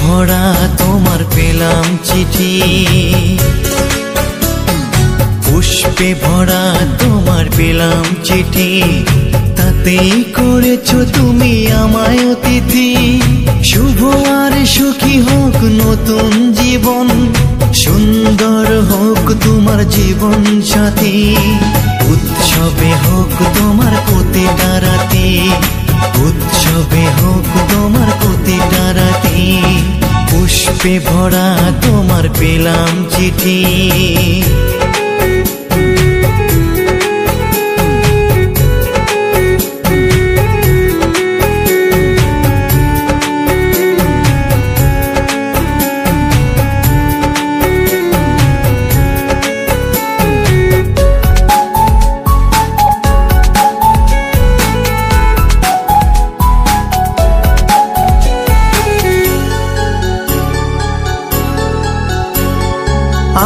ভরা তোমার পেলাম চিঠি, পুষ্পে ভরা তোমার পেলাম চিঠি, তাতেই করেছো তুমি আমায় অতিথি। শুভ আর সুখী হোক নতুন জীবন, সুন্দর হোক তোমার জীবন সাথী। উৎসবে হোক তোমার প্রতিটা রাতি, উৎসবে হোক তোমার প্রতিটা রাতি। পুষ্পে ভরা তোমার পেলাম চিঠি।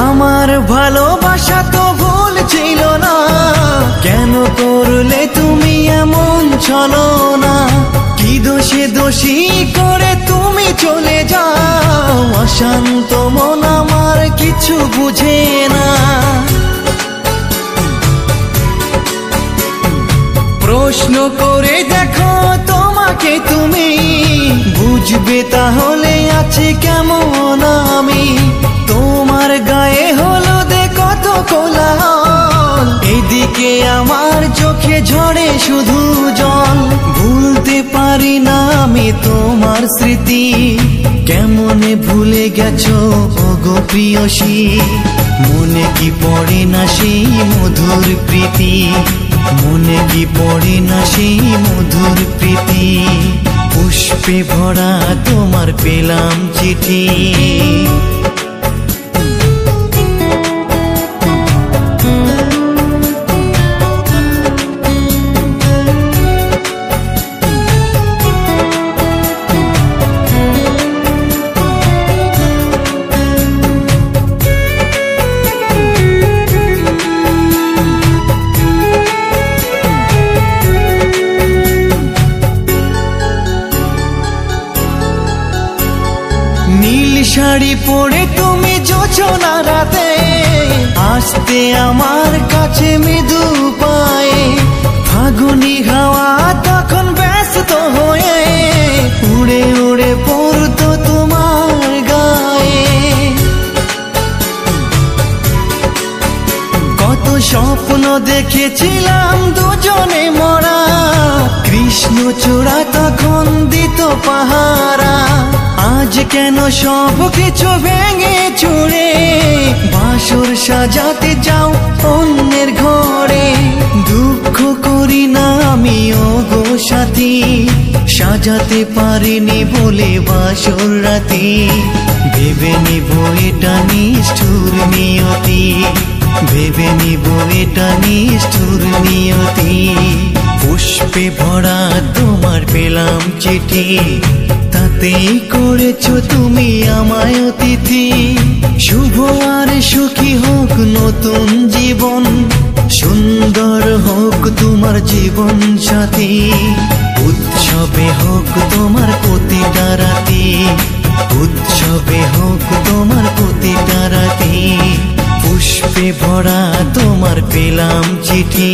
আমার ভালোবাসা তো ভুল ছিল না, কেন করলে তুমি এমন ছলনা? কি দোষে দোষী করে তুমি চলে যাও, অশান্ত মন আমার কিছু বুঝে না। প্রশ্ন করে দেখো তোমাকে তুমি, বুঝবে তাহলে আছে কেমন আমি। তোমার গায়ে হলুদে কত কোলাহল, এদিকে আমার চোখে ঝরে শুধু জল। ভুলতে পারি না আমি তোমার স্মৃতি, কেমনে ভুলে গেছো ওগো প্রিয়সী। মনে কি পড়ে না সেই মধুর প্রীতি, মনে কি পড়ে না সেই মধুর প্রীতি। পুষ্পে ভরা তোমার পেলাম চিঠি। নীল শাড়ি পরে তুমি যোচনা রাতে, আসতে আমার কাছে মৃদু পায়ে। ফাগুনি হাওয়া তখন ব্যস্ত হয়ে উড়ে উড়ে পড়তো তোমার গায়ে। কত স্বপ্ন দেখেছিলাম দুজনে মরা, কৃষ্ণচূড়া তখন দিত পাহারা। আজ কেন সব কিছু ভেঙে চুরে বাসর সাজাতে যাও অন্যের ঘরে। দুঃখ করি না আমি ওগো সাথী, সাজাতে পারিনি বলে বাসর রাতি। ভেবে নিব এটা নিষ্ঠুর নিয়তি, ভেবে নিব এটা নিষ্ঠুর নিয়তি। পুষ্পে ভরা তোমার পেলাম চিঠি, তাতেই করেছো তুমি আমায় অতিথি। শুভ আর সুখী হোক নতুন জীবন, সুন্দর হোক তোমার জীবন সাথী। উৎসবে হোক তোমার প্রতিটা রাতি, উৎসবে হোক তোমার প্রতিটা রাতি। পুষ্পে ভরা তোমার পেলাম চিঠি।